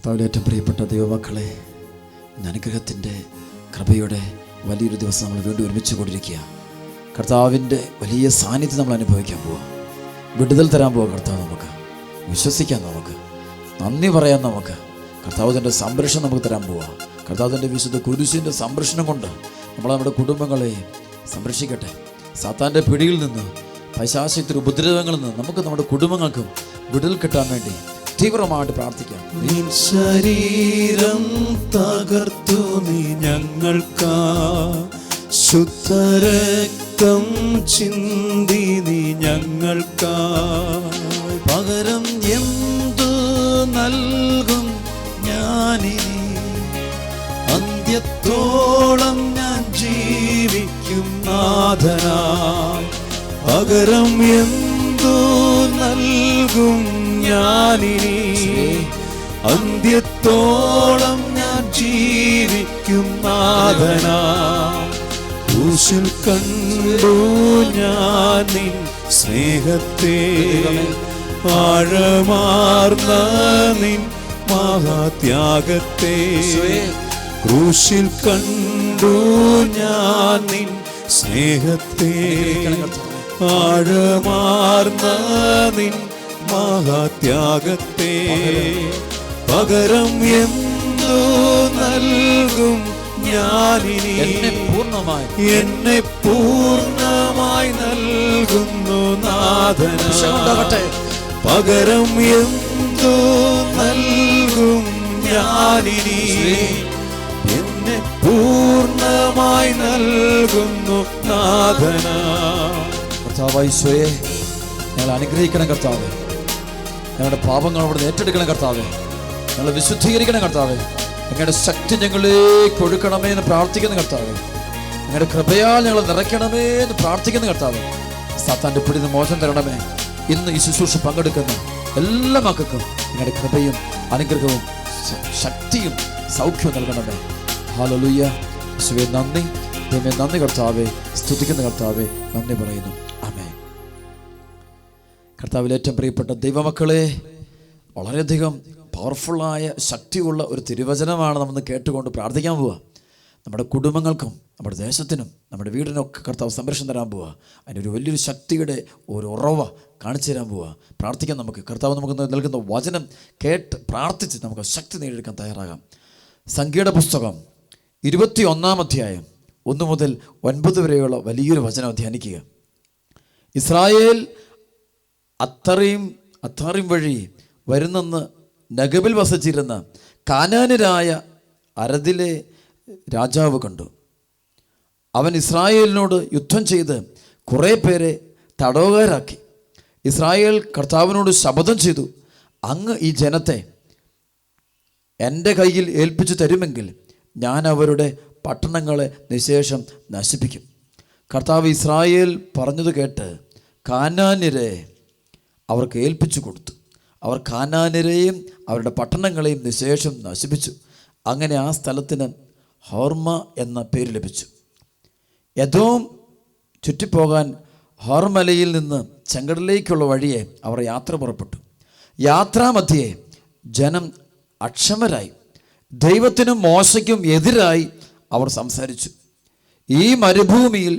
കർത്താവിൽ ഏറ്റവും പ്രിയപ്പെട്ട ദൈവമക്കളെ, ഇന്ന് അനുഗ്രഹത്തിൻ്റെ കൃപയുടെ വലിയൊരു ദിവസം നമ്മൾ വീണ്ടും ഒരുമിച്ച് കൊണ്ടിരിക്കുക. കർത്താവിൻ്റെ വലിയ സാന്നിധ്യം നമ്മൾ അനുഭവിക്കാൻ പോവുക. വിടുതൽ തരാൻ പോവുക കർത്താവ്. നമുക്ക് വിശ്വസിക്കാം, നമുക്ക് നന്ദി പറയാം. നമുക്ക് കർത്താവിൻ്റെ സംരക്ഷണം നമുക്ക് തരാൻ പോവുക. കർത്താവിൻ്റെ വിശുദ്ധ കുരിശിൻ്റെ സംരക്ഷണം കൊണ്ട് നമ്മൾ നമ്മുടെ കുടുംബങ്ങളെ സംരക്ഷിക്കട്ടെ. സാത്താൻ്റെ പിടിയിൽ നിന്ന്, പൈശാചികത്തിന്റെ ഉപദ്രവങ്ങളിൽ നിന്ന് നമുക്ക് നമ്മുടെ കുടുംബങ്ങൾക്കും വിടുതൽ കിട്ടാൻ വേണ്ടി തീവ്രമായിട്ട് പ്രാർത്ഥിക്കാം. നിൻ ശരീരം തകർത്തു നീ ഞങ്ങൾക്കാ, ശുദ്ധരക്തം ചിന്തി നീ ഞങ്ങൾക്കാ, പകരം എന്തു നൽകും ഞാനിനി, അന്ത്യത്തോളം ഞാൻ ജീവിക്കും നാഥനായി, പകരം എന്തു നൽകും ഞാനിനി, അന്ത്യത്തോളം ഞാൻ ജീവിക്കും നാഥനായി. ക്രൂശിൽ കണ്ടു ഞാൻ നിൻ സ്നേഹത്തെ, ആഴമാർന്ന നിൻ മഹാത്യാഗത്തെ, ക്രൂശിൽ കണ്ടു ഞാൻ നിൻ സ്നേഹത്തെ, ആഴമാർന്ന നിൻ മഹാത്യാഗത്തെ, പകരം എന്തു നൽകും ഞാനിനി, എന്നെ പൂർണ്ണമായി നൽകുന്നു നാഥനാകട്ടെ, പകരം എന്തു നൽകും ഞാനിനി, എന്നെ പൂർണ്ണമായി നൽകുന്നു നാഥനാ. കർത്താവായ ഈശോയെ, ഞങ്ങൾ അനുഗ്രഹിക്കണം കർത്താവേ. ഞങ്ങളുടെ പാപങ്ങൾ അവിടെ ഏറ്റെടുക്കണം കർത്താവേ. ഞങ്ങളെ വിശുദ്ധീകരിക്കണം കർത്താവേ. ഞങ്ങളുടെ ശക്തി ഞങ്ങളിലേക്ക് ഒഴുക്കണമേ എന്ന് പ്രാർത്ഥിക്കുന്ന കർത്താവേ. ഞങ്ങളുടെ കൃപയാൽ ഞങ്ങളെ നിറയ്ക്കണമേ എന്ന് പ്രാർത്ഥിക്കുന്ന കർത്താവേ. സാത്താൻ്റെ പിടിയിൽ നിന്ന് മോചനം തരണമേ. ഇന്ന് ഈ ശുശ്രൂഷ പങ്കെടുക്കുന്ന എല്ലാ മക്കൾക്കും ഞങ്ങളുടെ കൃപയും അനുഗ്രഹവും ശക്തിയും സൗഖ്യവും നൽകണമേ. ഹല്ലേലൂയ. യേശുവേ നന്ദി, ദൈവമേ നന്ദി കർത്താവേ. സ്തുതിക്കുന്ന കർത്താവേ നന്ദി പറയുന്നു. ആമേൻ. കർത്താവിൽ ഏറ്റവും പ്രിയപ്പെട്ട ദൈവമക്കളെ, വളരെയധികം പവർഫുള്ളായ ശക്തിയുള്ള ഒരു തിരുവചനമാണ് നമ്മൾ കേട്ടുകൊണ്ട് പ്രാർത്ഥിക്കാൻ പോവുക. നമ്മുടെ കുടുംബങ്ങൾക്കും നമ്മുടെ ദേശത്തിനും നമ്മുടെ വീടിനൊക്കെ കർത്താവ് സംരക്ഷണം തരാൻ പോവുക. അതിനൊരു വലിയൊരു ശക്തിയുടെ ഒരു ഉറവ കാണിച്ചു തരാൻ പോവുക. പ്രാർത്ഥിക്കാൻ നമുക്ക് കർത്താവ് നമുക്ക് നൽകുന്ന വചനം കേട്ട് പ്രാർത്ഥിച്ച് നമുക്ക് ശക്തി നേടിയെടുക്കാൻ തയ്യാറാകാം. സംഖ്യയുടെ പുസ്തകം 21-ാം അധ്യായം 1 മുതൽ 9 വരെയുള്ള വലിയൊരു വചനം ധ്യാനിക്കുക. ഇസ്രായേൽ അത്താറിം വഴി വരുന്നെന്ന് നഗബിൽ വസിച്ചിരുന്ന കാനാന്യരായ അരദിലെ രാജാവ് കണ്ടു. അവൻ ഇസ്രായേലിനോട് യുദ്ധം ചെയ്ത് കുറേ പേരെ തടവുകാരാക്കി. ഇസ്രായേൽ കർത്താവിനോട് ശപഥം ചെയ്തു, അങ്ങ് ഈ ജനത്തെ എൻ്റെ കയ്യിൽ ഏൽപ്പിച്ചു തരുമെങ്കിൽ ഞാൻ അവരുടെ പട്ടണങ്ങളെ നിശേഷം നശിപ്പിക്കും. കർത്താവ് ഇസ്രായേൽ പറഞ്ഞത് കേട്ട് കാനാന്യരെ അവർക്ക് ഏൽപ്പിച്ചു കൊടുത്തു. അവർ കാനാന്യരെയും അവരുടെ പട്ടണങ്ങളെയും നിശേഷം നശിപ്പിച്ചു. അങ്ങനെ ആ സ്ഥലത്തിന് ഹോർമ എന്ന പേര് ലഭിച്ചു. എദോം ചുറ്റിപ്പോകാൻ ഹോർമലയിൽ നിന്ന് ചെങ്കടലിലേക്കുള്ള വഴിയെ അവർ യാത്ര പുറപ്പെട്ടു. യാത്രാമധ്യേ ജനം അക്ഷമരായി. ദൈവത്തിനും മോശയ്ക്കും എതിരായി അവർ സംസാരിച്ചു. ഈ മരുഭൂമിയിൽ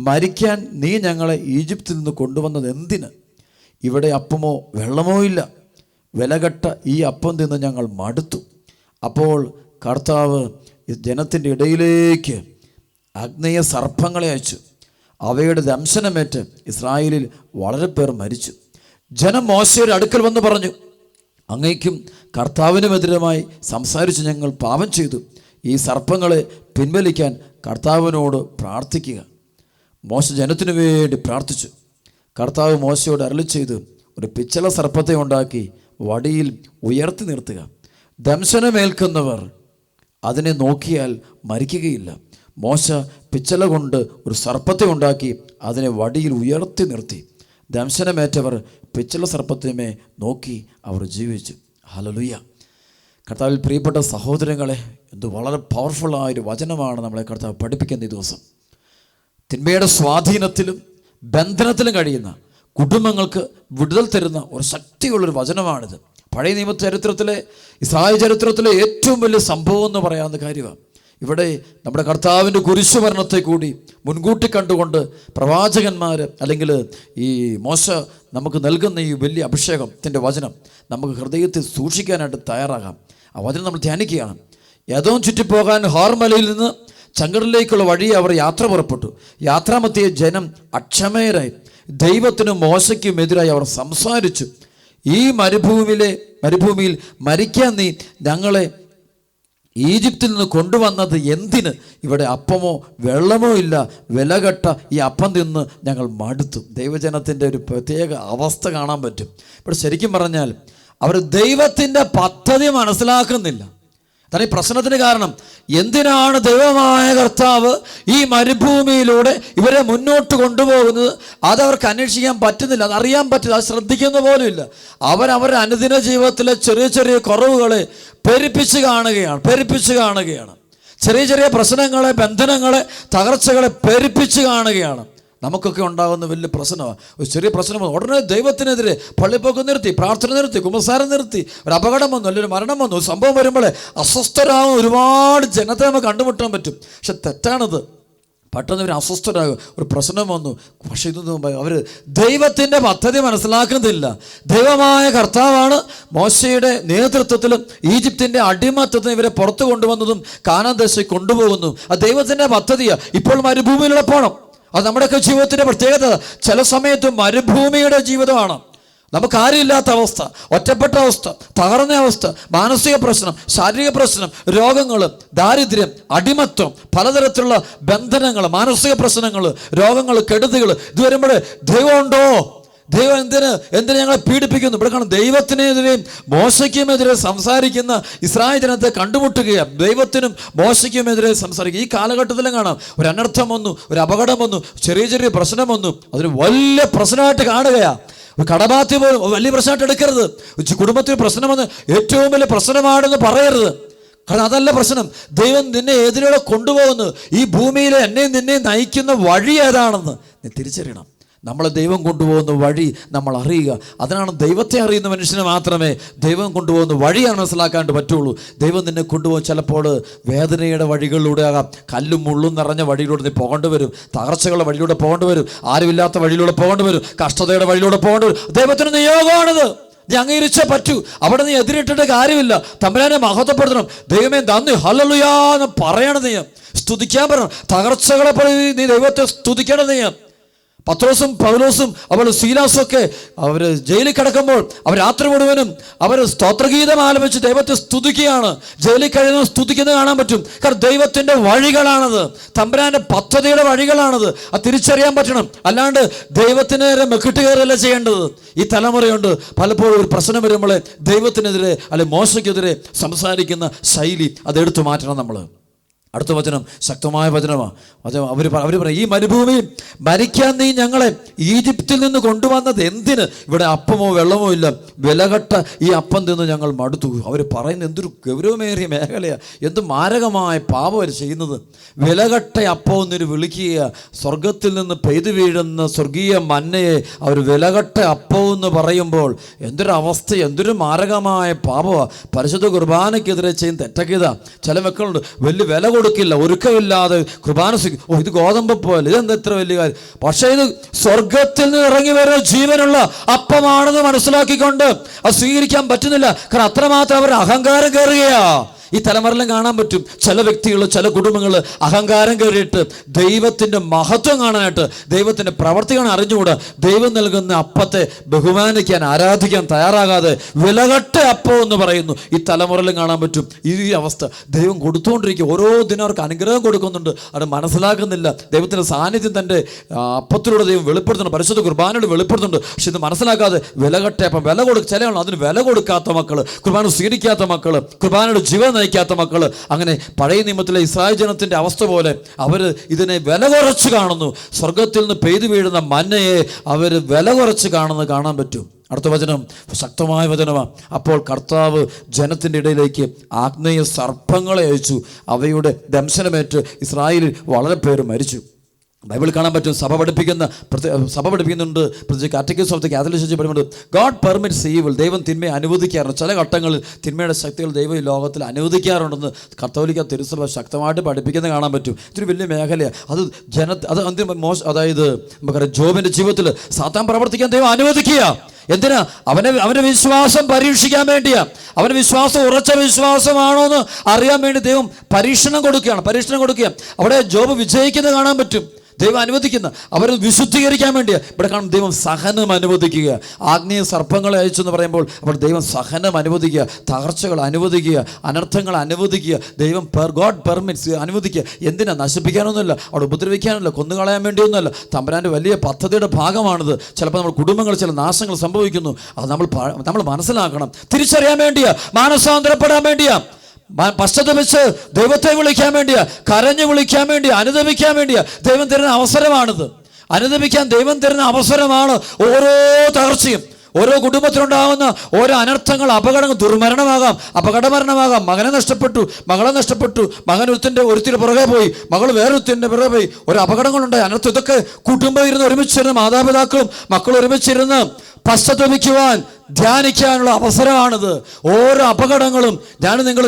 മരിക്കാൻ നീ ഞങ്ങളെ ഈജിപ്തിൽ നിന്ന് കൊണ്ടുവന്നത് എന്തിന്? ഇവിടെ അപ്പമോ വെള്ളമോ ഇല്ല. വിലകെട്ട ഈ അപ്പം തിന്ന് ഞങ്ങൾ മടുത്തു. അപ്പോൾ കർത്താവ് ജനത്തിൻ്റെ ഇടയിലേക്ക് അഗ്നേയ സർപ്പങ്ങളെ അയച്ചു. അവയുടെ ദംശനമേറ്റ് ഇസ്രായേലിൽ വളരെ പേർ മരിച്ചു. ജനം മോശയുടെ അടുക്കൽ വന്ന് പറഞ്ഞു, അങ്ങേക്കും കർത്താവിനുമെതിരമായി സംസാരിച്ച് ഞങ്ങൾ പാപം ചെയ്തു. ഈ സർപ്പങ്ങളെ പിൻവലിക്കാൻ കർത്താവിനോട് പ്രാർത്ഥിക്കുക. മോശ ജനത്തിനു വേണ്ടി പ്രാർത്ഥിച്ചു. കർത്താവ് മോശയോട് അരുളി ചെയ്ത്, ഒരു പിച്ചള സർപ്പത്തെ ഉണ്ടാക്കി വടിയിൽ ഉയർത്തി നിർത്തുക. ദംശനമേൽക്കുന്നവർ അതിനെ നോക്കിയാൽ മരിക്കുകയില്ല. മോശ പിച്ചള കൊണ്ട് ഒരു സർപ്പത്തെ ഉണ്ടാക്കി അതിനെ വടിയിൽ ഉയർത്തി നിർത്തി. ദംശനമേറ്റവർ പിച്ചള സർപ്പത്തിനെ നോക്കി അവർ ജീവിച്ചു. ഹല്ലേലൂയ. കർത്താവിൽ പ്രിയപ്പെട്ട സഹോദരങ്ങളെ, എന്ത് വളരെ പവർഫുള്ളായൊരു വചനമാണ് നമ്മളെ കർത്താവ് പഠിപ്പിക്കുന്ന ഈ ദിവസം. തിന്മയുടെ സ്വാധീനത്തിലും ബന്ധനത്തിലും കഴിയുന്ന കുടുംബങ്ങൾക്ക് വിടുതൽ തരുന്ന ഒരു ശക്തിയുള്ളൊരു വചനമാണിത്. പഴയ നിയമ ചരിത്രത്തിലെ, ഇസ്രായേൽ ചരിത്രത്തിലെ ഏറ്റവും വലിയ സംഭവം എന്ന് പറയാവുന്ന കാര്യമാണ്. ഇവിടെ നമ്മുടെ കർത്താവിൻ്റെ കുരിശുമരണത്തെ കൂടി മുൻകൂട്ടി കണ്ടുകൊണ്ട് പ്രവാചകന്മാർ അല്ലെങ്കിൽ ഈ മോശ നമുക്ക് നൽകുന്ന ഈ വലിയ അഭിഷേകത്തിൻ്റെ വചനം നമുക്ക് ഹൃദയത്തിൽ സൂക്ഷിക്കാനായിട്ട് തയ്യാറാകാം. ആ വചനം നമ്മൾ ധ്യാനിക്കുകയാണ്. ഏദോം ചുറ്റിപ്പോകാൻ ഹോർമലയിൽ നിന്ന് ചെങ്കടലിലേക്കുള്ള വഴി അവർ യാത്ര പുറപ്പെട്ടു. യാത്രാമധ്യേ ജനം അക്ഷമയരായി ദൈവത്തിനും മോശയ്ക്കും എതിരായി അവർ സംസാരിച്ചു. ഈ മരുഭൂമിയിൽ മരിക്കാൻ നീ ഞങ്ങളെ ഈജിപ്തിൽ നിന്ന് കൊണ്ടുവന്നത് എന്തിന്? ഇവിടെ അപ്പമോ വെള്ളമോ ഇല്ല, വിലകെട്ട ഈ അപ്പം തിന്ന് ഞങ്ങൾ മടുത്തു. ദൈവജനത്തിൻ്റെ ഒരു പ്രത്യേക അവസ്ഥ കാണാൻ പറ്റും. ഇവിടെ ശരിക്കും പറഞ്ഞാൽ അവർ ദൈവത്തിൻ്റെ പദ്ധതി മനസ്സിലാക്കുന്നില്ല. അതാണ് ഈ പ്രശ്നത്തിന് കാരണം. എന്തിനാണ് ദൈവമായ കർത്താവ് ഈ മരുഭൂമിയിലൂടെ ഇവരെ മുന്നോട്ട് കൊണ്ടുപോകുന്നത്? അതവർക്ക് അന്വേഷിക്കാൻ പറ്റുന്നില്ല, അതറിയാൻ പറ്റില്ല, അത് ശ്രദ്ധിക്കുന്ന പോലും ഇല്ല. അവരവരുടെ അനുദിന ജീവിതത്തിലെ ചെറിയ ചെറിയ കുറവുകളെ പെരുപ്പിച്ച് കാണുകയാണ്. ചെറിയ ചെറിയ പ്രശ്നങ്ങളെ, ബന്ധനങ്ങളെ, തകർച്ചകളെ പെരുപ്പിച്ച് കാണുകയാണ്. നമുക്കൊക്കെ ഉണ്ടാകുന്ന വലിയ പ്രശ്നമാണ്. ഒരു ചെറിയ പ്രശ്നം വന്നു ഉടനെ ദൈവത്തിനെതിരെ പള്ളിപ്പോക്ക് നിർത്തി, പ്രാർത്ഥന നിർത്തി, കുമ്പസാരം നിർത്തി, ഒരു അപകടം വന്നു, അല്ലെങ്കിൽ ഒരു മരണം വന്നു, ഒരു സംഭവം വരുമ്പോഴേ അസ്വസ്ഥരാകും ഒരുപാട് ജനത്തെ നമുക്ക് കണ്ടുമുട്ടാൻ പറ്റും. പക്ഷെ തെറ്റാണത്. പെട്ടെന്ന് ഇവർ അസ്വസ്ഥരാകും, ഒരു പ്രശ്നം വന്നു. പക്ഷെ ഇതൊന്നും അവർ ദൈവത്തിൻ്റെ പദ്ധതി മനസ്സിലാക്കുന്നില്ല. ദൈവമായ കർത്താവാണ് മോശയുടെ നേതൃത്വത്തിലും ഈജിപ്തിൻ്റെ അടിമത്തത്തിലും ഇവരെ പുറത്തു കൊണ്ടുവന്നതും കാനാൻ ദേശത്തേക്ക് കൊണ്ടുപോകുന്നു. അത് ദൈവത്തിൻ്റെ പദ്ധതിയാണ്. ഇപ്പോൾ മരുഭൂമിയിലൂടെ പോകണം. അത് നമ്മുടെയൊക്കെ ജീവിതത്തിൻ്റെ പ്രത്യേകത. ചില സമയത്ത് മരുഭൂമിയുടെ ജീവിതമാണ്. നമുക്ക് ആരുമില്ലാത്ത അവസ്ഥ, ഒറ്റപ്പെട്ട അവസ്ഥ, തകർന്ന അവസ്ഥ, മാനസിക പ്രശ്നം, ശാരീരിക പ്രശ്നം, രോഗങ്ങൾ, ദാരിദ്ര്യം, അടിമത്വം, പലതരത്തിലുള്ള ബന്ധനങ്ങൾ, മാനസിക പ്രശ്നങ്ങൾ, രോഗങ്ങൾ, കെടുതികൾ. ഇത് വരുമ്പോൾ ദൈവമുണ്ടോ? ദൈവം എന്തിന് ഞങ്ങളെ പീഡിപ്പിക്കുന്നു? ഇവിടെ കാണും ദൈവത്തിനെതിരെയും മോശയ്ക്കുമെതിരെ സംസാരിക്കുന്ന ഇസ്രായേൽ ജനത്തെ കണ്ടുമുട്ടുകയാണ്. ദൈവത്തിനും മോശയ്ക്കുമെതിരെ സംസാരിക്കുക. ഈ കാലഘട്ടത്തിലും കാണാം, ഒരു അനർത്ഥം വന്നു, ഒരു അപകടം വന്നു, ചെറിയ ചെറിയ പ്രശ്നം വന്നു, അതൊരു വലിയ പ്രശ്നമായിട്ട് കാണുകയാണ്. ഒരു കടബാധ്യത പോലും വലിയ പ്രശ്നമായിട്ട് എടുക്കരുത്. കുടുംബത്തിൽ പ്രശ്നം വന്ന് ഏറ്റവും വലിയ പ്രശ്നമാണെന്ന് പറയരുത്. കാരണം അതല്ല പ്രശ്നം. ദൈവം നിന്നെ ഏതിലൂടെ കൊണ്ടുപോകുന്നത്, ഈ ഭൂമിയിലെ എന്നെയും നിന്നെയും നയിക്കുന്ന വഴി ഏതാണെന്ന് നീ തിരിച്ചറിയണം. നമ്മളെ ദൈവം കൊണ്ടുപോകുന്ന വഴി നമ്മൾ അറിയുക. അതിനാണ് ദൈവത്തെ അറിയുന്ന മനുഷ്യന് മാത്രമേ ദൈവം കൊണ്ടുപോകുന്ന വഴിയാണ് മനസ്സിലാക്കാണ്ട് പറ്റുള്ളൂ. ദൈവം നിന്നെ കൊണ്ടുപോകും ചിലപ്പോൾ വേദനയുടെ വഴികളിലൂടെ ആകാം, കല്ലും മുള്ളും നിറഞ്ഞ വഴിയിലൂടെ നീ പോകേണ്ടി വരും, തകർച്ചകളുടെ വഴിയിലൂടെ പോകേണ്ടി വരും, ആരുമില്ലാത്ത വഴിയിലൂടെ പോകേണ്ടി വരും, കഷ്ടതയുടെ വഴിയിലൂടെ പോകേണ്ടി വരും. ദൈവത്തിന് നിയോഗമാണിത്. നീ അംഗീകരിച്ചേ പറ്റൂ. അവിടെ നീ എതിരിട്ടിട്ട് കാര്യമില്ല. തമ്പുരാനെ മഹത്വപ്പെടുത്തണം. ദൈവമേ നന്ദി, ഹല്ലേലൂയ എന്ന് പറയണം. നീ സ്തുതിക്കാൻ പറയണം. തകർച്ചകളെ നീ ദൈവത്തെ സ്തുതിക്കണം. നീ പത്രോസും പൗലോസും അവർ സീലാസും ഒക്കെ അവർ ജയിലിൽ കിടക്കുമ്പോൾ അവർ രാത്രി മുഴുവനും അവർ സ്തോത്രഗീതം ആലപിച്ച് ദൈവത്തെ സ്തുതിക്കുകയാണ്. ജയിലിൽ കഴിയുന്ന സ്തുതിക്കുന്നത് കാണാൻ പറ്റും. കാരണം ദൈവത്തിൻ്റെ വഴികളാണത്, തമ്പുരാൻ്റെ പദ്ധതിയുടെ വഴികളാണത്. അത് തിരിച്ചറിയാൻ പറ്റണം. അല്ലാണ്ട് ദൈവത്തിന് നേരെ മെക്കിട്ട് കയറല്ല ചെയ്യേണ്ടത്. ഈ തലമുറയുണ്ട് പലപ്പോഴും ഒരു പ്രശ്നം വരുമ്പോൾ ദൈവത്തിനെതിരെ അല്ലെ മോശയ്ക്കെതിരെ സംസാരിക്കുന്ന ശൈലി, അതെടുത്തു മാറ്റണം നമ്മൾ. അടുത്ത വചനം ശക്തമായ വചനമാണ്. അവർ പറയും, ഈ മരുഭൂമിയിൽ മരിക്കാൻ നീ ഞങ്ങളെ ഈജിപ്തിൽ നിന്ന് കൊണ്ടുവന്നത് എന്തിന്? ഇവിടെ അപ്പമോ വെള്ളമോ ഇല്ല, വിലകെട്ട ഈ അപ്പം തിന്ന് ഞങ്ങൾ മടുത്തു. അവർ പറയുന്നത് എന്തൊരു ഗൗരവമേറിയ മേഖലയാണ്, എന്ത് മാരകമായ പാപം അവർ ചെയ്യുന്നത്. വിലകെട്ട അപ്പം എന്നൊരു വിളിക്കുക. സ്വർഗത്തിൽ നിന്ന് പെയ്തു വീഴുന്ന സ്വർഗീയ മന്നയെ അവർ വിലകെട്ട അപ്പം എന്ന് പറയുമ്പോൾ എന്തൊരവസ്ഥ, എന്തൊരു മാരകമായ പാപമാണ്. പരിശുദ്ധ കുർബാനയ്ക്കെതിരെ ചെയ്യുന്ന തെറ്റൊക്കെ ഇതാ. ചില മക്കളുണ്ട് വലിയ വില കൊടുക്കില്ല, ഒരുക്കമില്ലാതെ കുർബാന ഇത് ഗോതമ്പ് പോലെ, ഇതെന്താ ഇത്ര വലിയ കാര്യം? പക്ഷേ ഇത് സ്വർഗത്തിൽ നിന്ന് ഇറങ്ങി വരുന്ന ജീവനുള്ള അപ്പമാണെന്ന് മനസ്സിലാക്കിക്കൊണ്ട് അത് സ്വീകരിക്കാൻ പറ്റുന്നില്ല. കാരണം അത്രമാത്രം അവർ അഹങ്കാരം കയറുകയാ. ഈ തലമുറയിലും കാണാൻ പറ്റും ചില വ്യക്തികൾ, ചില കുടുംബങ്ങൾ അഹങ്കാരം കയറിയിട്ട് ദൈവത്തിൻ്റെ മഹത്വം കാണാനായിട്ട്, ദൈവത്തിൻ്റെ പ്രവർത്തി കാണാൻ അറിഞ്ഞുകൂടാ. ദൈവം നൽകുന്ന അപ്പത്തെ ബഹുമാനിക്കാൻ, ആരാധിക്കാൻ തയ്യാറാകാതെ വിലകെട്ട അപ്പം എന്ന് പറയുന്നു. ഈ തലമുറയിലും കാണാൻ പറ്റും ഈ അവസ്ഥ. ദൈവം കൊടുത്തുകൊണ്ടിരിക്കുക, ഓരോ ദിനം അവർക്ക് അനുഗ്രഹം കൊടുക്കുന്നുണ്ട്, അത് മനസ്സിലാക്കുന്നില്ല. ദൈവത്തിൻ്റെ സാന്നിധ്യം തൻ്റെ അപ്പത്തിലൂടെ ദൈവം വെളിപ്പെടുത്തുന്നുണ്ട്, പരിശുദ്ധ കുർബാനയോട് വെളിപ്പെടുത്തുന്നുണ്ട്. പക്ഷെ ഇത് മനസ്സിലാക്കാതെ വിലകെട്ട അപ്പം, വില ചില അതിന് വില കൊടുക്കാത്ത മക്കൾ, കുർബാന സ്വീകരിക്കാത്ത മക്കൾ, കുർബാനയുടെ ജീവൻ നയിക്കാത്ത മക്കൾ. അങ്ങനെ പഴയ നിയമത്തിലെ ഇസ്രായേൽ ജനത്തിൻ്റെ അവസ്ഥ പോലെ അവർ ഇതിനെ വില കുറച്ച് കാണുന്നു. സ്വർഗത്തിൽ നിന്ന് പെയ്തു വീഴുന്ന മന്നയെ അവർ വില കുറച്ച് കാണാൻ പറ്റും. അടുത്ത വചനം ശക്തമായ വചനമാണ്. അപ്പോൾ കർത്താവ് ജനത്തിൻ്റെ ഇടയിലേക്ക് ആഗ്നേയ സർപ്പങ്ങളെ അയച്ചു, അവയുടെ ദംശനമേറ്റ് ഇസ്രായേലിൽ വളരെ പേര് മരിച്ചു. ബൈബിൾ കാണാൻ പറ്റും. സഭ പഠിപ്പിക്കുന്നുണ്ട്. പ്രത്യേകിച്ച് കാറ്റഗിസ് ഓഫ് ദി കാത്തലിക് ചർച്ച് പഠിപ്പിക്കുന്നുണ്ട്, ഗോഡ് പെർമിറ്റ്സ് ഈവിൾ. ദൈവം തിന്മയെ അനുവദിക്കാറുണ്ട്. ചില ഘട്ടങ്ങളിൽ തിന്മയുടെ ശക്തികൾ ദൈവം ഈ ലോകത്തിൽ അനുവദിക്കാറുണ്ടെന്ന് കത്തോലിക്ക തിരുസഭ ശക്തമായിട്ട് പഠിപ്പിക്കുന്നത് കാണാൻ പറ്റും. ഇതൊരു വലിയ മേഖലയാണ്. അതായത് നമുക്കറിയാം, ജോബിൻ്റെ ജീവിതത്തിൽ സാത്താൻ പ്രവർത്തിക്കാൻ ദൈവം അനുവദിക്കുക. എന്തിനാ? അവന്റെ വിശ്വാസം പരീക്ഷിക്കാൻ വേണ്ടിയാ. അവന്റെ വിശ്വാസം ഉറച്ച വിശ്വാസമാണോ എന്ന് അറിയാൻ വേണ്ടി ദൈവം പരീക്ഷണം കൊടുക്കുക. അവിടെ ജോബ് വിജയിക്കുന്നത് കാണാൻ പറ്റും. ദൈവം അനുവദിക്കുന്ന അവരെ വിശുദ്ധീകരിക്കാൻ വേണ്ടിയാ. ഇവിടെ കാണും ദൈവം സഹനം അനുവദിക്കുക. ആഗ്നേയ സർപ്പങ്ങളെ അയച്ചെന്ന് പറയുമ്പോൾ അവിടെ ദൈവം സഹനം അനുവദിക്കുക, തകർച്ചകൾ അനുവദിക്കുക, അനർത്ഥങ്ങൾ അനുവദിക്കുക. ദൈവം ഗോഡ് പെർമിറ്റ്സ് അനുവദിക്കുക. എന്തിനാ? നശിപ്പിക്കാനൊന്നുമല്ല, അവിടെ ഉപദ്രവിക്കാനല്ല, കൊന്നുകളയാൻ വേണ്ടിയൊന്നുമല്ല. തമ്പുരാൻ്റെ വലിയ പദ്ധതിയുടെ ഭാഗമാണിത്. ചിലപ്പോൾ നമ്മുടെ കുടുംബങ്ങൾ ചില നാശങ്ങൾ സംഭവിക്കുന്നു. അത് നമ്മൾ മനസ്സിലാക്കണം. തിരിച്ചറിയാൻ വേണ്ടിയാ, മാനസാന്തരപ്പെടാൻ വേണ്ടിയാ, പശ്ചാത്തപിച്ച് ദൈവത്തെ വിളിക്കാൻ വേണ്ടിയാ, കരഞ്ഞു വിളിക്കാൻ വേണ്ടിയാ, അനുദപിക്കാൻ വേണ്ടിയാ ദൈവം തരുന്ന അവസരമാണിത്. അനുദപിക്കാൻ ദൈവം തരുന്ന അവസരമാണ് ഓരോ തകർച്ചയും. ഓരോ കുടുംബത്തിലുണ്ടാകുന്ന ഓരോ അനർത്ഥങ്ങൾ, അപകടങ്ങൾ, ദുർമരണമാകാം, അപകടമരണമാകാം. മകനെ നഷ്ടപ്പെട്ടു, മകളെ നഷ്ടപ്പെട്ടു, മകൻ ഒരുത്തിന് പുറകെ പോയി, മകൾ വേറൊരുത്തിൻ്റെ പുറകെ പോയി, ഒരു അപകടങ്ങളുണ്ടായി, അനർത്ഥം. ഇതൊക്കെ കുടുംബം ഇരുന്ന് ഒരുമിച്ചിരുന്ന്, മാതാപിതാക്കളും മക്കളും ഒരുമിച്ചിരുന്ന് പശ്ചാത്തപിക്കുവാൻ, ധ്യാനിക്കാനുള്ള അവസരമാണിത്. ഓരോ അപകടങ്ങളും നിങ്ങൾ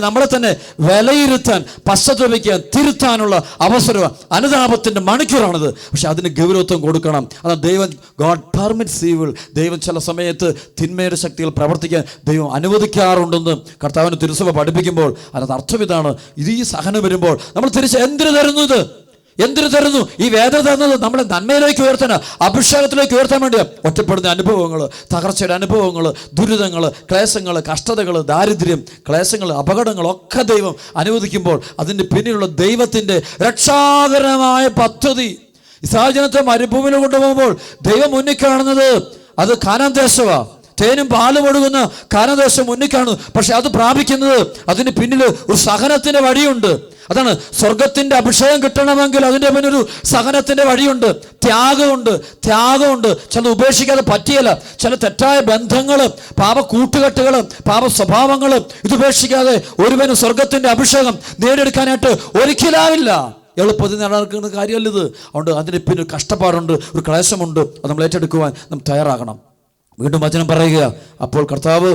നമ്മളെ തന്നെ വിലയിരുത്താൻ, പശ്ചാത്തപിക്കാൻ, തിരുത്താനുള്ള അവസരമാണ്. അനുതാപത്തിൻ്റെ മണിക്കൂറാണിത്. പക്ഷെ അതിന് ഗൗരവത്വം കൊടുക്കണം. അതാണ് ദൈവം ഗോഡ് പെർമിറ്റ്സ് ഈവിൾ. ദൈവം ചില സമയത്ത് തിന്മയുടെ ശക്തികൾ പ്രവർത്തിക്കാൻ ദൈവം അനുവദിക്കാറുണ്ടെന്ന് കർത്താവിന് തിരുസഭ പഠിപ്പിക്കുമ്പോൾ അതിനകത്ത് അർത്ഥം ഇതാണ്. ഈ സഹനം വരുമ്പോൾ നമ്മൾ തിരിച്ച് എന്തിനു തരുന്നു? ഈ വേദന തരുന്നത് നമ്മളെ നന്മയിലേക്ക് ഉയർത്താൻ, അഭിഷേകത്തിലേക്ക് ഉയർത്താൻ വേണ്ടിയാണ്. ഒറ്റപ്പെടുന്ന അനുഭവങ്ങൾ, തകർച്ചയുടെ അനുഭവങ്ങൾ, ദുരിതങ്ങൾ, ക്ലേശങ്ങൾ, കഷ്ടതകൾ, ദാരിദ്ര്യം, ക്ലേശങ്ങൾ, അപകടങ്ങളൊക്കെ ദൈവം അനുവദിക്കുമ്പോൾ അതിൻ്റെ പിന്നിലുള്ള ദൈവത്തിൻ്റെ രക്ഷാകരമായ പദ്ധതി. ഇസ്രായേൽ ജനത്തെ മരുഭൂമിയിൽ കൊണ്ടുപോകുമ്പോൾ ദൈവം മുന്നിൽ കാണുന്നത് അത് കാനാൻ ദേശമാണ്. തേനും പാലും ഒഴുകുന്ന കാനാൻ ദേശം മുന്നിൽ കാണുന്നു. പക്ഷെ അത് പ്രാപിക്കുന്നത് അതിന് പിന്നിൽ ഒരു സഹനത്തിൻ്റെ വഴിയുണ്ട്. അതാണ് സ്വർഗത്തിൻ്റെ അഭിഷേകം കിട്ടണമെങ്കിൽ അതിൻ്റെ പിന്നൊരു സഹനത്തിൻ്റെ വഴിയുണ്ട്, ത്യാഗമുണ്ട്. ചില ഉപേക്ഷിക്കാതെ പറ്റിയല്ല. ചില തെറ്റായ ബന്ധങ്ങൾ, പാപ കൂട്ടുകെട്ടുകൾ, പാപ സ്വഭാവങ്ങൾ ഇത് ഉപേക്ഷിക്കാതെ ഒരുവന് സ്വർഗത്തിൻ്റെ അഭിഷേകം നേടിയെടുക്കാനായിട്ട് ഒരിക്കലാവില്ല. എളുപ്പത്തിൽ നടക്കുന്ന കാര്യമല്ല ഇത്. അതുകൊണ്ട് അതിന് പിന്നെ കഷ്ടപ്പാടുണ്ട്, ഒരു ക്ലേശമുണ്ട്. അത് നമ്മൾ ഏറ്റെടുക്കുവാൻ നമ്മൾ തയ്യാറാകണം. വീണ്ടും വചനം പറയുക, അപ്പോൾ കർത്താവ്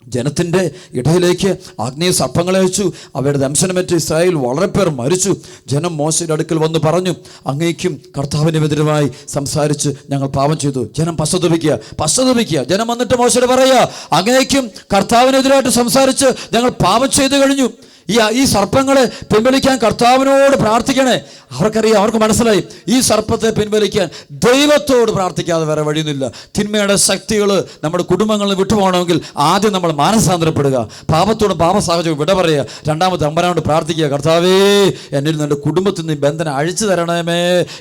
ജനത്തിൻ്റെ ഇടയിലേക്ക് ആഗ്നേയ സർപ്പങ്ങളെ അയച്ചു. അവയുടെ ദംശനമേറ്റ് ഇസ്രായേൽ വളരെ പേർ മരിച്ചു. ജനം മോശയുടെ അടുക്കൽ വന്ന് പറഞ്ഞു, അങ്ങേക്കും കർത്താവിനെതിരുമായി സംസാരിച്ച് ഞങ്ങൾ പാപം ചെയ്തു. ജനം പശ്ചാത്തപിക്കുക. ജനം വന്നിട്ട് മോശയോട് പറയുക, അങ്ങേക്കും കർത്താവിനെതിരായിട്ട് സംസാരിച്ച് ഞങ്ങൾ പാപം ചെയ്തു കഴിഞ്ഞു. ഈ സർപ്പങ്ങളെ പിൻവലിക്കാൻ കർത്താവിനോട് പ്രാർത്ഥിക്കണേ. അവർക്കറിയാം, അവർക്ക് മനസ്സിലായി, ഈ സർപ്പത്തെ പിൻവലിക്കാൻ ദൈവത്തോട് പ്രാർത്ഥിക്കാതെ വേറെ വഴിയൊന്നുമില്ല. തിന്മയുടെ ശക്തികൾ നമ്മുടെ കുടുംബങ്ങളിൽ വിട്ടുപോകണമെങ്കിൽ ആദ്യം നമ്മൾ മാനസാന്തരപ്പെടുക, പാപത്തോടും പാപ സാഹചര്യം വിട പറയുക. രണ്ടാമത് അമ്പരാണ്ട് പ്രാർത്ഥിക്കുക, കർത്താവേ എന്നിൽ നിന്ന് എൻ്റെ കുടുംബത്തിൽ നിന്ന് ബന്ധനം അഴിച്ചു തരണമേ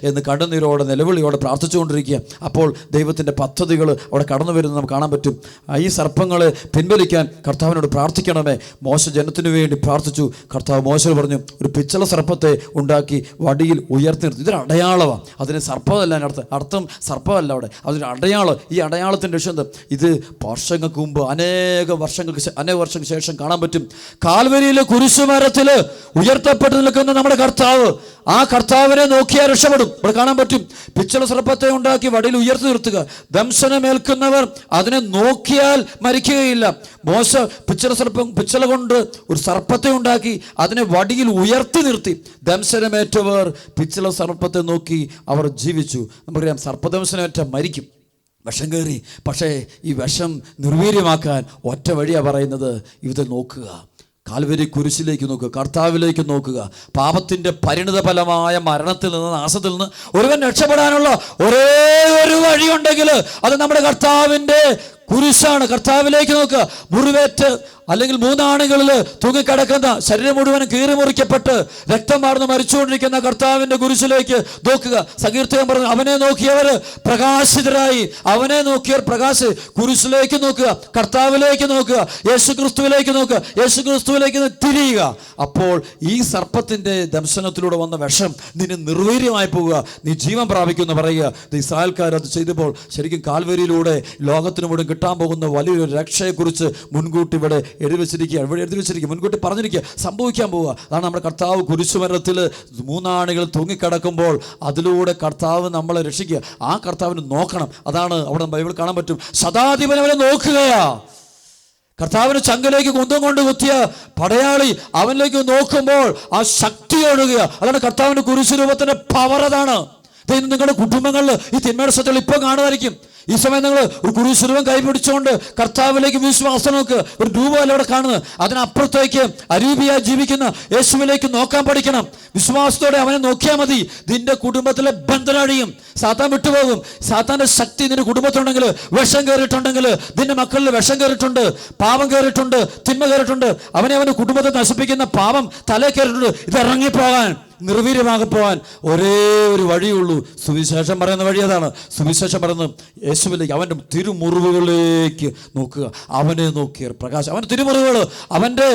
എന്ന് കണ്ണുനീരോടെ നിലവിളിയോടെ പ്രാർത്ഥിച്ചുകൊണ്ടിരിക്കുക. അപ്പോൾ ദൈവത്തിൻ്റെ പദ്ധതികൾ അവിടെ കടന്നു വരുന്നത് നമുക്ക് കാണാൻ പറ്റും. ഈ സർപ്പങ്ങളെ പിൻവലിക്കാൻ കർത്താവിനോട് പ്രാർത്ഥിക്കണമേ. മോശ ജനത്തിനു വേണ്ടി പ്രാർത്ഥിച്ചു. കർത്താവ് മോശയോട് പറഞ്ഞു, ഒരു പിച്ചള സർപ്പത്തെ ഉണ്ടാക്കി വടിയിൽ ഉയർത്തി നിർത്തി. ഇതൊരു അടയാളമാണ്. അതിന് സർപ്പമല്ല, അർത്ഥം സർപ്പമല്ല അവിടെ, അതൊരു അടയാളം. ഈ അടയാളത്തിൻ്റെ വിഷയം എന്താ? ഇത് വർഷങ്ങൾക്ക് മുമ്പ് അനേക വർഷങ്ങൾക്ക് ശേഷം കാണാൻ പറ്റും. കാൽവരിയിലെ കുരിശുമരത്തിൽ ഉയർത്തപ്പെട്ട് നിൽക്കുന്ന നമ്മുടെ കർത്താവ്, ആ കർത്താവിനെ നോക്കിയാൽ രക്ഷപ്പെടും. ഇവിടെ കാണാൻ പറ്റും, പിച്ചള സർപ്പത്തെ ഉണ്ടാക്കി വടിയിൽ ഉയർത്തി നിർത്തുക. ദംശനമേൽക്കുന്നവർ അതിനെ നോക്കിയാൽ മരിക്കുകയില്ല. മോശ പിച്ചള കൊണ്ട് ഒരു സർപ്പത്തെ ഉണ്ടാക്കി അതിനെ വടിയിൽ ഉയർത്തി നിർത്തി. ദംശനമേറ്റവർ പിച്ചള സർപ്പത്തെ നോക്കി അവർ ജീവിച്ചു. നമുക്കറിയാം, സർപ്പദംശനമേറ്റ മരിക്കും, വിഷം കയറി. പക്ഷേ ഈ വിഷം നിർവീര്യമാക്കാൻ ഒറ്റ വഴിയാണ് പറയുന്നത്, ഇത് നോക്കുക, കാൽവരി കുരിശിലേക്ക് നോക്കുക, കർത്താവിലേക്ക് നോക്കുക. പാപത്തിൻ്റെ പരിണിത ഫലമായ മരണത്തിൽ നിന്ന്, നാശത്തിൽ നിന്ന് ഒരുവൻ രക്ഷപ്പെടാനുള്ള ഒരേ ഒരു വഴിയുണ്ടെങ്കിൽ അത് നമ്മുടെ കർത്താവിൻ്റെ കുരിശാണ്. കർത്താവിലേക്ക് നോക്കുക. മുറിവേറ്റ് അല്ലെങ്കിൽ മൂന്നാണികളിൽ തൂങ്ങിക്കിടക്കുന്ന, ശരീരം മുഴുവൻ കീറി മുറിക്കപ്പെട്ട് രക്തം വാർന്ന് മരിച്ചുകൊണ്ടിരിക്കുന്ന കർത്താവിൻ്റെ കുരിശിലേക്ക് നോക്കുക. സങ്കീർത്തകൻ പറഞ്ഞു, അവനെ നോക്കിയവർ പ്രകാശിതരായി. അവനെ നോക്കിയവർ കുരിശിലേക്ക് നോക്കുക, കർത്താവിലേക്ക് നോക്കുക, യേശുക്രിസ്തുവിലേക്ക് നോക്കുക, യേശുക്രിസ്തുവിലേക്ക് തിരിയുക. അപ്പോൾ ഈ സർപ്പത്തിൻ്റെ ദംശനത്തിലൂടെ വന്ന വിഷം നിന്നെ നിർവീര്യമായി പോവുക, നീ ജീവൻ പ്രാപിക്കുമെന്ന് പറയുക. ഇസ്രായേൽക്കാർ അത് ചെയ്തപ്പോൾ ശരിക്കും കാൽവരിയിലൂടെ ലോകത്തിന് മുഴുവൻ കിട്ടാൻ പോകുന്ന വലിയൊരു രക്ഷയെക്കുറിച്ച് മുൻകൂട്ടി ഇവിടെ എഴുതി വെച്ചിരിക്കുക, മുൻകൂട്ടി പറഞ്ഞിരിക്കുക, സംഭവിക്കാൻ പോവുക. അതാണ് നമ്മുടെ കർത്താവ് കുരിശുമരത്തിൽ 3 ആണികൾ തൂങ്ങിക്കിടക്കുമ്പോൾ അതിലൂടെ കർത്താവ് നമ്മളെ രക്ഷിക്കുക. ആ കർത്താവിന് നോക്കണം. അതാണ് അവിടെ ബൈബിൾ കാണാൻ പറ്റും. ശതാധിപൻ അവനെ നോക്കുകയാ. കർത്താവിന് ചങ്കിലേക്ക് കുന്തം കൊണ്ട് കുത്തിയ പടയാളി അവനിലേക്ക് നോക്കുമ്പോൾ ആ ശക്തി ഒഴുകുക. അതാണ് കർത്താവിന്റെ കുരിശു രൂപത്തിന്റെ പവർ. അതാണ് നിങ്ങളുടെ കുടുംബങ്ങളിൽ ഈ തിന്മയുടെ സത്യങ്ങൾ ഇപ്പം കാണുമായിരിക്കും. ഈ സമയം നിങ്ങൾ ഒരു കുരിശുരൂപം കൈപിടിച്ചുകൊണ്ട് കർത്താവിലേക്ക് വിശ്വാസം നോക്ക്. ഒരു രൂപമല്ല അവിടെ കാണുന്നത്, അതിനപ്പുറത്തേക്ക് അരൂപിയായി ജീവിക്കുന്ന യേശുവിലേക്ക് നോക്കാൻ പഠിക്കണം. വിശ്വാസത്തോടെ അവനെ നോക്കിയാൽ മതി. നിന്റെ കുടുംബത്തിലെ ബന്ധനം അഴിയും, സാത്താൻ വിട്ടുപോകും. സാത്താന്റെ ശക്തി നിന്റെ കുടുംബത്തിലുണ്ടെങ്കിൽ, വിഷം കയറിയിട്ടുണ്ടെങ്കിൽ, നിന്റെ മക്കളിൽ വിഷം കയറിയിട്ടുണ്ട്, പാപം കയറിയിട്ടുണ്ട്, തിന്മ കയറിയിട്ടുണ്ട്, അവന്റെ കുടുംബത്തെ നശിപ്പിക്കുന്ന പാപം തലേ കയറിയിട്ടുണ്ട്. ഇത് ഇറങ്ങിപ്പോകാൻ, നിർവീര്യമാകെ പോകാൻ ഒരേ ഒരു വഴിയുള്ളൂ. സുവിശേഷം പറയുന്ന വഴി അതാണ്. സുവിശേഷം പറയുന്നത് യേശുവിലേക്ക്, അവൻ്റെ തിരുമുറിവുകളിലേക്ക് നോക്കുക. അവനെ നോക്കിയ പ്രകാശം, അവൻ്റെ തിരുമുറിവുകൾ, അവൻ്റെ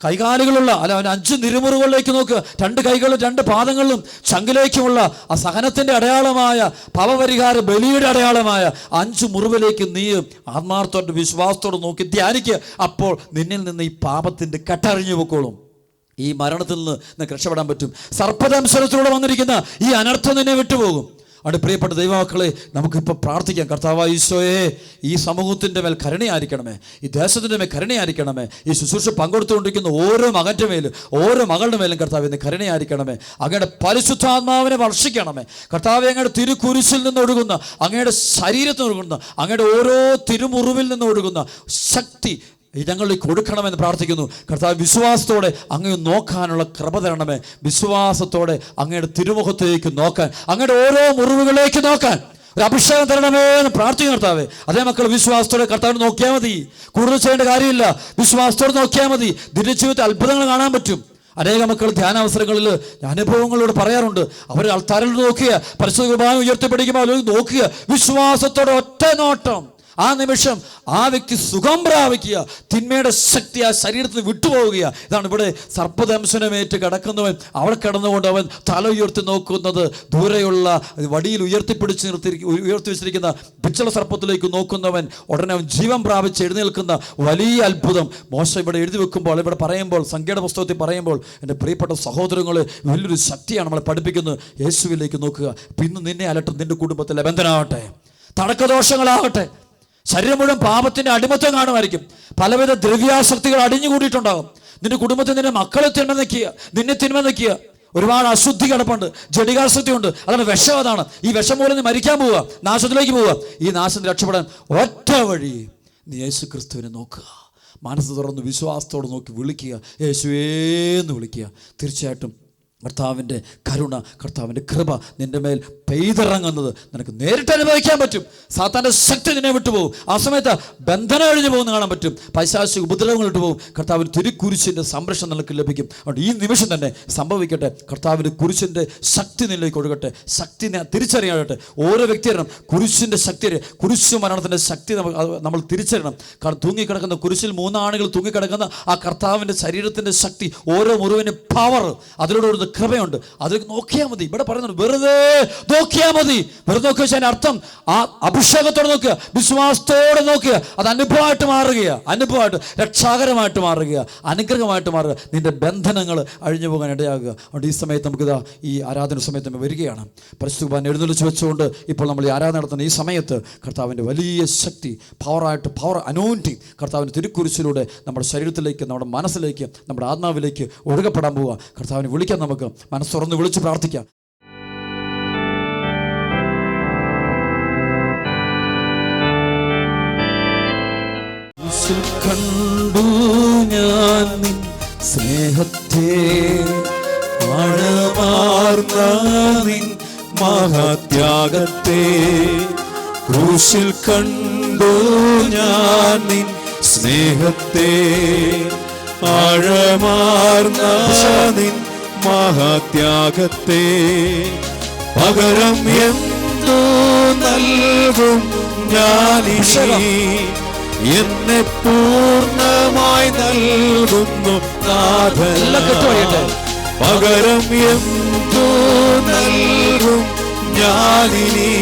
കൈകാലുകളുള്ള അവൻ്റെ 5 തിരുമുറിവുകളിലേക്ക് നോക്കുക. 2 കൈകളും 2 പാദങ്ങളിലും ചങ്കിലേക്കുമുള്ള ആ സഹനത്തിൻ്റെ അടയാളമായ പാപപരിഹാര ബലിയുടെ അടയാളമായ 5 മുറിവിലേക്ക് നീ ആത്മാർത്ഥത്തോടെ വിശ്വാസത്തോടെ നോക്കി ധ്യാനിക്കുക. അപ്പോൾ നിന്നിൽ നിന്ന് ഈ പാപത്തിൻ്റെ കെട്ടറിഞ്ഞു പൊക്കോളും. ഈ മരണത്തിൽ നിന്ന് നിനക്ക് രക്ഷപ്പെടാൻ പറ്റും. സർപ്പദംശനത്തിലൂടെ വന്നിരിക്കുന്ന ഈ അനർത്ഥം നിന്നെ വിട്ടുപോകും. അവിടെ പ്രിയപ്പെട്ട ദൈവമക്കളെ, നമുക്കിപ്പോൾ പ്രാർത്ഥിക്കാം. കർത്താവായ ഈശോയെ, ഈ സമൂഹത്തിൻ്റെ മേൽ കരുണയായിരിക്കണമേ, ഈ ദേശത്തിൻ്റെ മേൽ കരുണയായിരിക്കണമേ, ഈ ശുശ്രൂഷ പങ്കെടുത്തുകൊണ്ടിരിക്കുന്ന ഓരോ മകൻ്റെ മേലും ഓരോ മകളുടെ മേലും കർത്താവ് ഇന്ന് കരുണയായിരിക്കണമേ. അങ്ങയുടെ പരിശുദ്ധാത്മാവിനെ വർഷിക്കണമേ. കർത്താവ് അങ്ങയുടെ തിരുക്കുരിശിൽ നിന്ന് ഒഴുകുന്ന, അങ്ങയുടെ ശരീരത്തിൽ നിന്ന് ഒഴുകുന്ന, അങ്ങയുടെ ഓരോ തിരുമുറിവിൽ നിന്ന് ഒഴുകുന്ന ശക്തി ഞങ്ങളിലേക്ക് കൊടുക്കണമെന്ന് പ്രാർത്ഥിക്കുന്നു. കർത്താവ് വിശ്വാസത്തോടെ അങ്ങ് നോക്കാനുള്ള കൃപ തരണമേ. വിശ്വാസത്തോടെ അങ്ങയുടെ തിരുമുഖത്തേക്ക് നോക്കാൻ, അങ്ങയുടെ ഓരോ മുറിവുകളിലേക്ക് നോക്കാൻ ഒരു അഭിഷേകം തരണമേ എന്ന് പ്രാർത്ഥിക്കും കർത്താവേ. അതേ മക്കൾ വിശ്വാസത്തോടെ കർത്താവിനെ നോക്കിയാൽ മതി. കൂടുതൽ ചെയ്യേണ്ട കാര്യമില്ല. വിശ്വാസത്തോടെ നോക്കിയാൽ മതി. ദിന ജീവിതത്തിൽ അത്ഭുതങ്ങൾ കാണാൻ പറ്റും. അനേക മക്കൾ ധ്യാനാവസരങ്ങളിൽ അനുഭവങ്ങളോട് പറയാറുണ്ട്. അവർ ആൾത്താരിൽ നോക്കുക, പരിശുദ്ധ കുർബാന ഉയർത്തിപ്പിടിക്കുമ്പോൾ നോക്കുക, വിശ്വാസത്തോടെ ഒറ്റ നോട്ടം. ആ നിമിഷം ആ വ്യക്തി സുഖം പ്രാപിക്കുക. തിന്മയുടെ ശക്തി ആ ശരീരത്തിൽ വിട്ടുപോവുക. ഇതാണ് ഇവിടെ സർപ്പദംശനമേറ്റ് കിടക്കുന്നവൻ അവിടെ കിടന്നുകൊണ്ട് അവൻ തല ഉയർത്തി നോക്കുന്നത് ദൂരെയുള്ള വടിയിൽ ഉയർത്തി വെച്ചിരിക്കുന്ന പിച്ചള സർപ്പത്തിലേക്ക് നോക്കുന്നവൻ ഉടനെ അവൻ ജീവൻ പ്രാപിച്ച് എഴുന്നേൽക്കുന്ന വലിയ അത്ഭുതം മോശ ഇവിടെ എഴുതി വെക്കുമ്പോൾ, ഇവിടെ പറയുമ്പോൾ, സംഖ്യയുടെ പുസ്തകത്തിൽ പറയുമ്പോൾ, എൻ്റെ പ്രിയപ്പെട്ട സഹോദരങ്ങളെ, വലിയൊരു ശക്തിയാണ് നമ്മളെ പഠിപ്പിക്കുന്നത്. യേശുവിലേക്ക് നോക്കുക. പിന്നെ നിന്നെ അലട്ടും നിന്റെ കുടുംബത്തിലെ ബന്ധനമാവട്ടെ, തടക്കദോഷങ്ങളാകട്ടെ, ശരീരം മുഴുവൻ പാപത്തിൻ്റെ അടിമത്തം കാണുമായിരിക്കും. പലവിധ ദ്രവ്യാസക്തികൾ അടിഞ്ഞുകൂടിയിട്ടുണ്ടാകും. നിന്റെ കുടുംബത്തിൽ നിന്റെ മക്കളെ തിന്മ നിൽക്കുക, നിന്നെ തിന്മ നിൽക്കുക. ഒരുപാട് അശുദ്ധി കിടപ്പുണ്ട്, ജഡികാസക്തി ഉണ്ട്. അതാണ് വിഷം. അതാണ് ഈ വിഷം മൂലം നീ മരിക്കാൻ പോവുക, നാശത്തിലേക്ക് പോവുക. ഈ നാശത്തിൽ രക്ഷപ്പെടാൻ ഒറ്റ വഴി, നീ യേശു ക്രിസ്തുവിനെ നോക്കുക. മനസ്സ് തുറന്ന് വിശ്വാസത്തോടെ നോക്കി വിളിക്കുക, യേശുവേന്ന് വിളിക്കുക. തീർച്ചയായിട്ടും കർത്താവിൻ്റെ കരുണ, കർത്താവിൻ്റെ കൃപ നിൻ്റെ മേൽ പെയ്തിറങ്ങുന്നത് നിനക്ക് നേരിട്ട് അനുഭവിക്കാൻ പറ്റും. സാത്താൻ്റെ ശക്തി നിന്നെ വിട്ടുപോകും. ആ സമയത്ത് ബന്ധനം അഴിഞ്ഞു പോകുന്ന കാണാൻ പറ്റും. പൈശാചിക ഉപദ്രവങ്ങൾ ഇട്ട് പോകും. കർത്താവിന് തിരുക്കുരിശിൻ്റെ സംരക്ഷണം നിനക്ക് ലഭിക്കും. അതുകൊണ്ട് ഈ നിമിഷം തന്നെ സംഭവിക്കട്ടെ. കർത്താവിൻ്റെ കുരിശിൻ്റെ ശക്തി നിന്നിലേക്ക് ഒഴുകട്ടെ. ശക്തി തിരിച്ചറിയട്ടെ. ഓരോ വ്യക്തിയും കുരിശിൻ്റെ ശക്തി, കുരിശു മരണത്തിൻ്റെ ശക്തി നമ്മൾ തിരിച്ചറിയണം. തൂങ്ങിക്കിടക്കുന്ന കുരിശിൽ 3 ആണികൾ തൂങ്ങിക്കിടക്കുന്ന ആ കർത്താവിൻ്റെ ശരീരത്തിൻ്റെ ശക്തി, ഓരോ മുറിവിൻ്റെ പവർ, അതിലൂടെ ഒരു കൃപയുണ്ട്. അത് നോക്കിയാൽ മതി. ഇവിടെ പറയുന്നുണ്ട്, വെറുതെ നോക്കിയാൽ മതി. വെറുതെ നോക്കുക അതിൻ്റെ അർത്ഥം ആ അഭിഷേകത്തോടെ നോക്കുക, വിശ്വാസത്തോടെ നോക്കുക. അത് അനുഭവമായിട്ട് മാറുക, അനുഭവമായിട്ട് രക്ഷാകരമായിട്ട് മാറുക, അനുഗ്രഹമായിട്ട് മാറുക. നിന്റെ ബന്ധനങ്ങൾ അഴിഞ്ഞു പോകാൻ ഇടയാകുക. അതുകൊണ്ട് ഈ സമയത്ത് നമുക്കിതാ ഈ ആരാധന സമയത്ത് നമ്മൾ വരികയാണ്. പരിശുദ്ധ കുർബാന എഴുന്നള്ളിച്ച് വെച്ചുകൊണ്ട് ഇപ്പോൾ നമ്മൾ ഈ ആരാധന നടത്തുന്ന ഈ സമയത്ത് കർത്താവിൻ്റെ വലിയ ശക്തി, പവർ അനോയിന്റിങ് കർത്താവിൻ്റെ തിരുക്കുരിശിലൂടെ നമ്മുടെ ശരീരത്തിലേക്ക്, നമ്മുടെ മനസ്സിലേക്ക്, നമ്മുടെ ആത്മാവിലേക്ക് ഒഴുകപ്പെടാൻ പോവുക. കർത്താവിനെ വിളിക്കാൻ നമുക്ക് മനസ്സ് തുറന്ന് വിളിച്ച് പ്രാർത്ഥിക്കാം. കണ്ടു ഞാൻ നിൻ സ്നേഹത്തെ, ആഴമാർന്ന നിൻ മഹാത്യാഗത്തെ. ക്രൂശിൽ കണ്ടു ഞാൻ നിൻ സ്നേഹത്തെ, ആഴമാർന്ന നിൻ മഹാത്യാഗത്തെ. പകരം എന്തു നൽകും ഞാനിനി, എന്നെ പൂർണ്ണമായി നൽകുന്നു നാഥൻ. പകരം എന്തു നൽകും ഞാനിനി,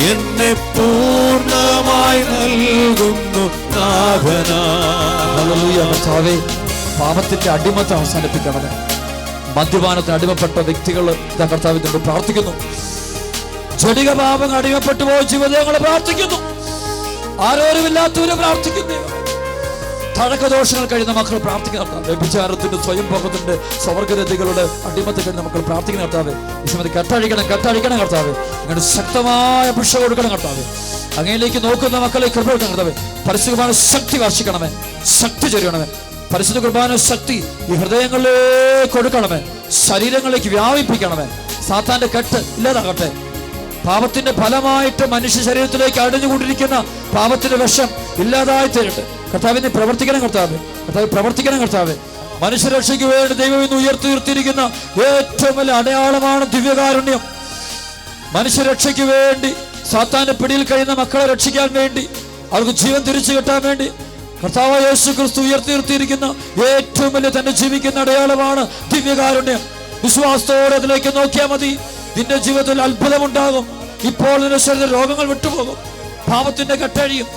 എന്നെ പൂർണ്ണമായി കർത്താവേ, പാപത്തിന്റെ അടിമത്തെ അവസാനിപ്പിക്കണമേ. മദ്യപാനത്തിന് അടിമപ്പെട്ട വ്യക്തികൾ കർത്താവിനോട് പ്രാർത്ഥിക്കുന്നു. ജടിക പാപങ്ങൾ അടിമപ്പെട്ടു പോയ ജീവിതങ്ങളെ പ്രാർത്ഥിക്കുന്നു. ആരോരുമില്ലാത്തവരെ പ്രാർത്ഥിക്കുന്നു. തഴക്കദോഷങ്ങൾ കഴിയുന്ന മക്കൾ പ്രാർത്ഥിക്കുന്ന വ്യഭിചാരത്തിന്റെ, സ്വയംഭോഗത്തിന്റെ, സ്വർഗരതികളുടെ അടിമത്തെ കഴിയുന്ന മക്കൾ പ്രാർത്ഥിക്കുന്ന കർത്താവ്, ഈ സമയത്ത് കെട്ടഴിക്കണം കർത്താവ്. അങ്ങനെ ശക്തമായ അഭിഷേകം കൊടുക്കണം കർത്താവ്. അങ്ങയിലേക്ക് നോക്കുന്ന മക്കളെ കൃപ കൊടുക്കണം കർത്താവ്. പരിശുദ്ധ കുർബാന ശക്തി വർഷിക്കണമേ, ശക്തി ചൊരിയണമേ. പരിശുദ്ധ കുർബാന ശക്തി ഈ ഹൃദയങ്ങളിലേക്ക് കൊടുക്കണമേ, ശരീരങ്ങളിലേക്ക് വ്യാപിപ്പിക്കണമേ. സാത്താന്റെ കെട്ട് ഇല്ലാതാകട്ടെ. പാപത്തിന്റെ ഫലമായിട്ട് മനുഷ്യ ശരീരത്തിലേക്ക് അടിഞ്ഞുകൊണ്ടിരിക്കുന്ന പാപത്തിന്റെ വിഷം ഇല്ലാതായി തീരട്ടെ. കർത്താവിനെ പ്രവർത്തിക്കണം കർത്താവ്, പ്രവർത്തിക്കണം കർത്താവ്. മനുഷ്യരക്ഷയ്ക്ക് വേണ്ടി ദൈവം ഇന്ന് ഉയർത്തിയിരിക്കുന്ന ഏറ്റവും വലിയ അടയാളമാണ് ദിവ്യകാരുണ്യം. മനുഷ്യരക്ഷയ്ക്ക് വേണ്ടി സാത്താന്റെ പിടിയിൽ കഴിയുന്ന മക്കളെ രക്ഷിക്കാൻ വേണ്ടി, അവർക്ക് ജീവൻ തിരിച്ചു കിട്ടാൻ വേണ്ടി കർത്താവ് യേശു ക്രിസ്തു ഉയർത്തിയിരിക്കുന്ന ഏറ്റവും വലിയ തന്നെ ജീവിക്കുന്ന അടയാളമാണ് ദിവ്യകാരുണ്യം. വിശ്വാസത്തോടെ അതിലേക്ക് നോക്കിയാൽ മതി. നിന്റെ ജീവിതത്തിൽ അത്ഭുതമുണ്ടാകും. ഇപ്പോൾ നിന്റെ ശരീര രോഗങ്ങൾ വിട്ടുപോകും, പാപത്തിന്റെ കെട്ടഴിയും,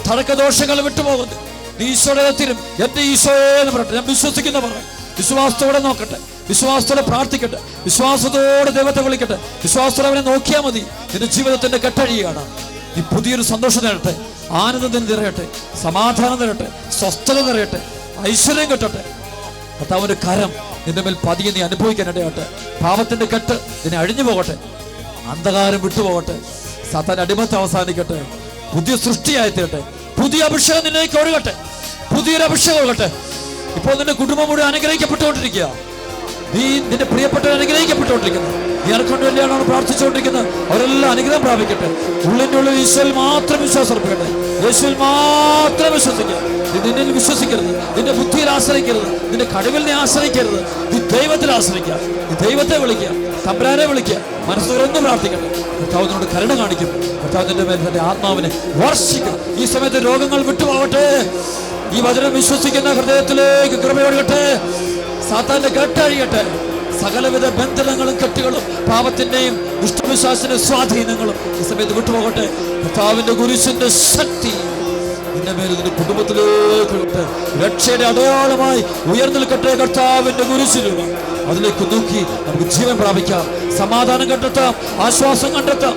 തടക്കദോഷങ്ങൾ വിട്ടുപോകുന്നു. നീ ഈശോയുടെ തീരും. എന്റെ ഈശോയെ എന്ന് പറയട്ടെ. ഞാൻ വിശ്വസിക്കുന്ന പറയാം. വിശ്വാസത്തോടെ നോക്കട്ടെ, വിശ്വാസത്തോടെ പ്രാർത്ഥിക്കട്ടെ, വിശ്വാസത്തോടെ ദൈവത്തെ വിളിക്കട്ടെ. വിശ്വാസത്തോടെ അവനെ നോക്കിയാൽ മതി. നിന്റെ ജീവിതത്തിന്റെ കെട്ടഴിയാണ്. നീ പുതിയൊരു സന്തോഷം നേടട്ടെ, ആനന്ദം നിറയട്ടെ, സമാധാനം നിറയട്ടെ, സ്വസ്ഥത നിറയട്ടെ, ഐശ്വര്യം കിട്ടട്ടെ. കർത്താവിന്റെ കരം നിന്റെ മേൽ പതിയെ നീ അനുഭവിക്കാനിടയാട്ടെ. പാപത്തിന്റെ കെട്ട് നിന്നെ അഴിഞ്ഞു പോകട്ടെ, അന്ധകാരം വിട്ടുപോകട്ടെ, സാത്താന്റെ അടിമത്തെ അവസാനിക്കട്ടെ, പുതിയ സൃഷ്ടിയായി തീരട്ടെ. പുതിയ അഭിഷേകം നിന്നിലേക്ക് ഒഴുകട്ടെ, പുതിയൊരു അഭിഷേകം ഒഴുകട്ടെ. ഇപ്പോൾ നിന്റെ കുടുംബം മുഴുവൻ അനുഗ്രഹിക്കപ്പെട്ടുകൊണ്ടിരിക്കുക. നീ നിന്റെ പ്രിയപ്പെട്ടവർ അനുഗ്രഹിക്കപ്പെട്ടുകൊണ്ടിരിക്കുന്നു. നീ ആർക്കൊണ്ട് വേണ്ടിയാണ് പ്രാർത്ഥിച്ചുകൊണ്ടിരിക്കുന്നത്. അവരെല്ലാം അനുഗ്രഹം പ്രാപിക്കട്ടെ. ഉള്ളിൻ്റെ ഉള്ളിൽ ഈശോയിൽ മാത്രം വിശ്വാസം അർപ്പിക്കട്ടെ. യേശുവിൽ മാത്രം വിശ്വസിക്കുക. നീ നിന്നിൽ വിശ്വസിക്കരുത്, നിന്റെ ബുദ്ധിയിൽ ആശ്രയിക്കരുത്, നിന്റെ കഴിവിൽ നീ ആശ്രയിക്കരുത്. നീ ദൈവത്തിൽ ആശ്രയിക്കുക, നീ ദൈവത്തെ വിളിക്കുക, തമ്പുരാനെ വിളിക്കുക, മനസ്സ് തുറന്ന് പ്രാർത്ഥിക്കട്ടെ. കർത്താവിനോട് കരുണ കാണിക്കും. കർത്താവിന്റെ മേൽ തന്റെ ആത്മാവിനെ വർഷിക്കുക. ഈ സമയത്ത് രോഗങ്ങൾ വിട്ടുപോകട്ടെ. ഈ വചനം വിശ്വസിക്കുന്ന ഹൃദയത്തിലേക്ക് കൃപയൊഴുകട്ടെ. സാത്താന്റെ കെട്ടഴിയട്ടെ. സകലവിധ ബന്ധനങ്ങളും കെട്ടുകളും പാപത്തിന്റെയും ദുഷ്ടവിശ്വാസത്തിന്റെ സ്വാധീനങ്ങളും ഈ സമയത്ത് വിട്ടുപോകട്ടെ. കർത്താവിന്റെ കുരിശിന്റെ ശക്തി നിന്റെ മേൽ, നിന്റെ കുടുംബത്തിലേക്ക് രക്ഷയുടെ അടയാളമായി ഉയർന്നിൽക്കട്ടെ. കർത്താവിന്റെ കുരിശിലുള്ള അതിലേക്ക് നോക്കി നമുക്ക് ജീവൻ പ്രാപിക്കാം, സമാധാനം കണ്ടെത്താം, ആശ്വാസം കണ്ടെത്താം.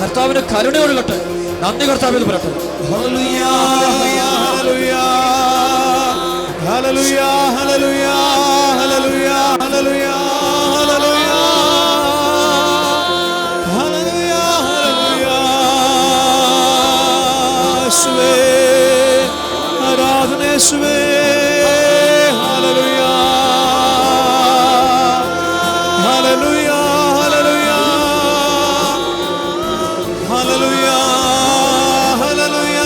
കർത്താവിന്റെ കരുണ ഒഴുകട്ടെ. നന്ദി കർത്താവിൽ പറയട്ടെ. Hallelujah, hallelujah, hallelujah, hallelujah, hallelujah, hallelujah, hallelujah, hallelujah, hallelujah. യേശുവേ, ആരാധന യേശുവേ. Hallelujah, hallelujah, hallelujah, hallelujah, hallelujah.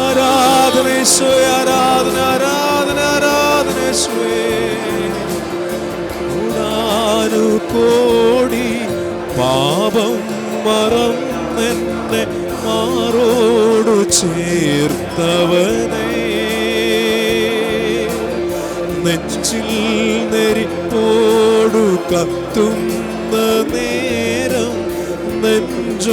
ആരാധന യേശുവേ, ആരാധന, ആരാധന, ആരാധന യേശുവേ. കോടി പാപം മറന്നെന്നെ മാറോടു ചേർത്തവനേ, നെഞ്ചിൽ നെരിപ്പോടു കത്തുന്ന നേരം നെഞ്ചോടണച്ചവൻ